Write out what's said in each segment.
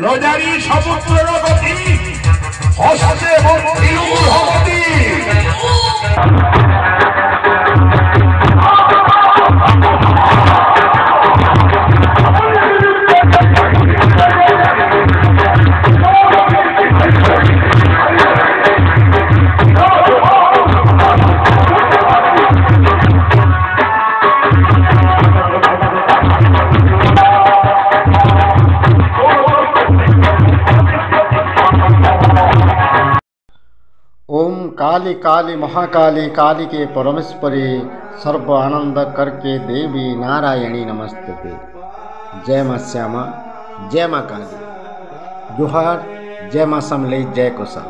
রজারি সমুদ্রের গতি হস্তে ভক্তির ভগতি ओम काली काली महाकाली काली के परमेश्वरी सर्व आनंद करके देवी नारायणी नमस्ते। जय माँ श्यामा, जय माँ काली, जुहार, जय माँ समले, जय कुशल।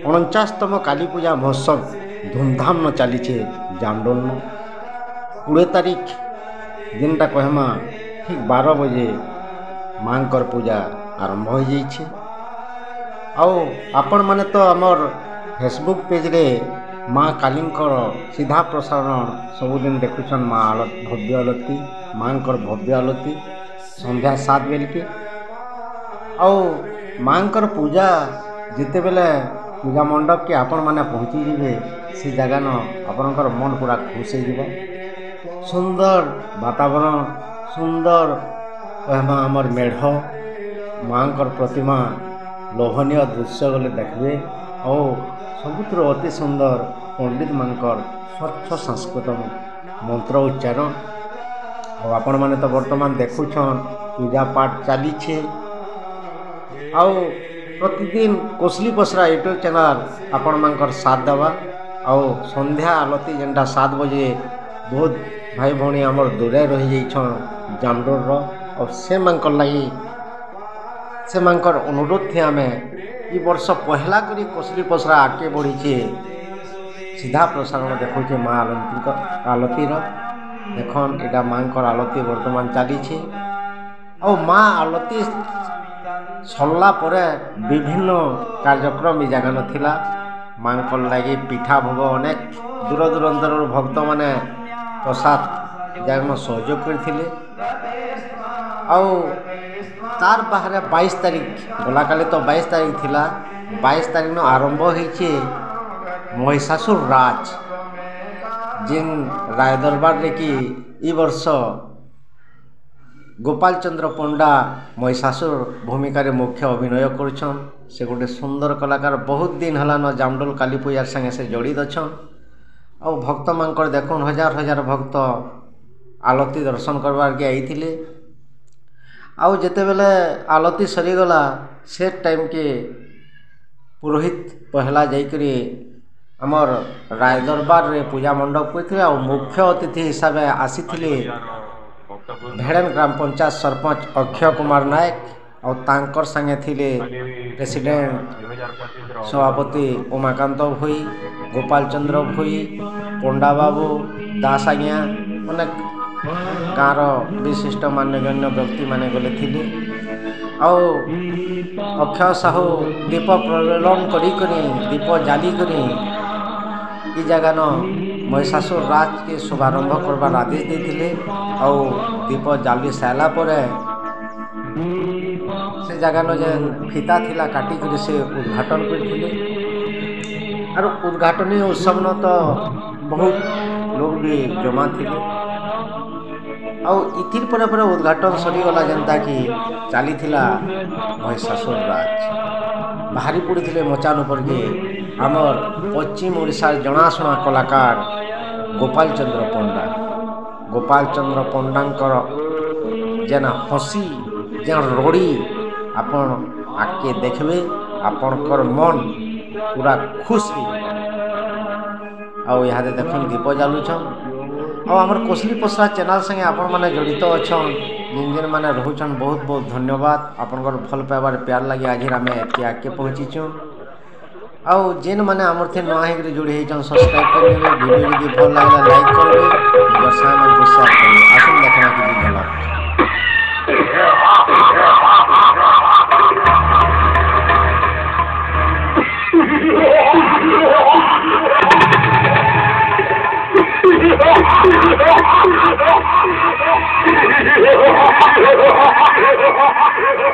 49तम काली पूजा महोत्सव धूमधाम न चली जामडोल 20 तारीख दिन टा कहमा ठीक 12 बजे मांकर पूजा आरंभ हो जाइए। आउ आपण माने तो आमर फेसबुक पेज रे माँ कालींकर सीधा प्रसारण सबुदिन देखुछन। माँ भव्य आलती, माँकर भव्य आलती संध्या 7 बेल के। आउ माँकर पूजा जिते बेले पूजा मंडप के आपण माने पहुँची जिवे से जगह न आपणकर मन पूरा खुश हो जिवो। सुंदर वातावरण, सुंदर कहमा आमर मेढ़, माँकर प्रतिमा, लोभनीय दृश्य गले देखबे और सबुत्र अति सुंदर पंडित मानकर स्वच्छ संस्कृत मंत्र उच्चारण। और आपण माने तो वर्तमान देखुछन पूजा पाठ चली छे। आउ प्रतिदिन कोसली पसरा यूट्यूब चैनल आपण मानकर साथ देवा। और संध्या आलती जेनटा 7 बजे बहुत भाई भौणी आमर दूरे रही जाइछन जामडोर रो। और से मानकर लगी से मानकर अनुरोध थे आम ई वर्ष पहला करी कोसली पसरा आगे बढ़ी सीधा प्रसारण देखुचे माँ आलती देखन एटा माँकर आलती वर्तमान चली। और माँ आलती सरला परे विभिन्न कार्यक्रम ई जगह नथिला। माँकर लगी पिठा भोग अनेक दूर दूरांतर भक्त माने प्रसाद जगह सहयोग करथिले। तार बाहर 22 तारीख गला काले तो 22 तारीख थिला। 22 तारीख न आरंभ होइछे महिषासुर राज जिन राय दरबार रे कि ई वर्ष गोपाल चंद्र पंडा महिषासुर भूमिका रे मुख्य अभिनय करछन। से गोटे सुंदर कलाकार, बहुत दिन हला न जामडोल काली पूजार संगे से जड़ित अछन। और भक्त मानकर देखुन हजार हजार भक्त आलती दर्शन करबार के आईथिले। आउ जेते बेले आलती सरीगला से टाइम के पुरोहित पहला जाइकरी आमर राय दरबार रे पूजा मंडप करथिले। और मुख्य अतिथि हिसाब से आसीथिले भेड़न ग्राम पंचायत सरपंच अक्षय कुमार नायक। और तांकर संगे थिले प्रेसिडेंट सभापति उमाकांत भोई, गोपाल चंद्र भोई, पंडा बाबू दास आज्ञा अनेक गाँव विशिष्ट मान्यगण्य व्यक्ति माने गले थिले। और अक्षय साहू दीप प्रज्वलन करी दीप जाली करी ई जगह न महिषासुर राज के शुभारंभ करवार आदेश देथिले। और दीप जाली सारा पर से जगह न जेन फीता थिला काटी करी से उद्घाटन करथिले। और उद्घाटनी उत्सव न तो बहुत लोग भी जमा थिले। और इथिर परे परे उद्घाटन सरीगला जेनता कि चली महिषासुर राज बाहरी पड़ी थे मचान उपर के आमर पश्चिम ओडिशा जनाशुना कलाकार गोपाल चंद्र पंडांकर जेना हसी जेना रड़ी आपण आके देखबे आपणकर मन पूरा खुश हो। यहाँ देखन दीप जालुछन। और आमर कोसली पसरा चैनल संगे आपण माने जड़ित अच्छन जिन जिन माने रोचन बहुत बहुत धन्यवाद। आपनकर भल पाइबार प्यार लगे आज आम एति आगे पहुँचीचुँ। आउ जेन माने आमर थे नया होकर जोड़ी होइछन सब्सक्राइब कर देबे। वीडियो यदि भल लागला लाइक करबे, निजर सामान को शेयर करबे। आसुन देखना कि झलक Ha ha ha ha!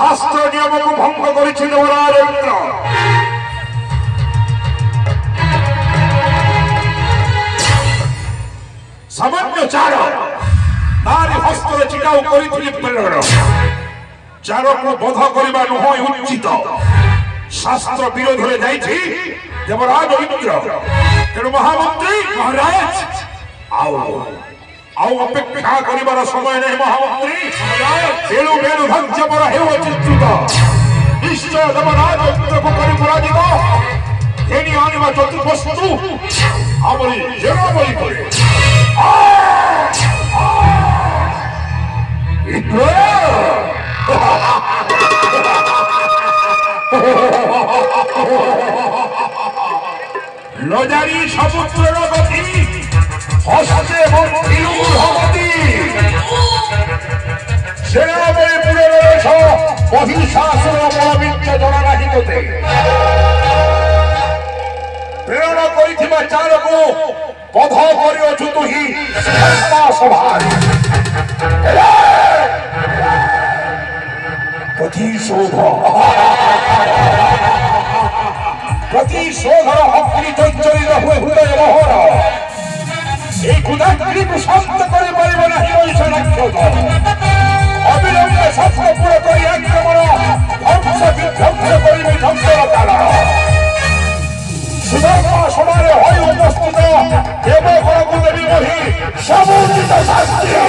শাস্ত্র নিয়মকে ভঙ্গ করেছিল যুবরাজ ইন্দ্র। সামান্য চারক তারি হস্তরে চিটাও করিছিলি প্রেরণ। চারকু বধ করিবা নয় উচিত। শাস্ত্র বিরোধ হয়ে যাইছি যুবরাজ ইন্দ্র। তেণু মহামন্ত্রী মহারাজ ଆଉ ଅପେକ୍ଷା କରିବାର ସମୟ ନାହିଁ ମହାମନ୍ତ୍ରୀ। ବେଳୁ ବେଳୁ ଧୈର୍ଯ୍ୟ ମୋର ହେଉ ଚିନ୍ତିତ। ନିଶ୍ଚୟ ଯମରାଜ ଇନ୍ଦ୍ରକୁ କରି ପରାଜିତ ଘେନି ଆଣିବା ଚତୁର୍ବସ୍ତୁ ଆମରି ଜେରାବଳି କରେ। ଇନ୍ଦ୍ର লজারি সমুদ্রের গতি হস্তে এবং ভগবতী সেনাবলীপুরের রয়েছ মহিষাসুর বলবিচ্ছ জনরাহিততে প্রেরণ করিଥିବା চারকু বধ করিଅছু তুহি সভায়। প্রতিশোধর অগ্নি চঞ্চলিত হুয়ে হৃদয় মোহর এই ক্ষুধাগ্নিକୁ শান্ত କରିପାରିବ ନାହିଁ ମଣିଷ ରାକ୍ଷସ। ଅବିଳମ୍ବେ ଶସ୍ତ୍ରପୁର କରି ଆକ୍ରମଣ ଧ୍ୱଂସ ବିଧ୍ୱଂସ କରିବେ ଧ୍ୱଂସର କାରଣ। ସୁଧର୍ମ ସଭାରେ ହୋଇ ଉପସ୍ଥିତ ଦେବଗଣକୁ ଦେବୀ ବହି ସମୁଚିତ ଶାସ୍ତ୍ରୀୟ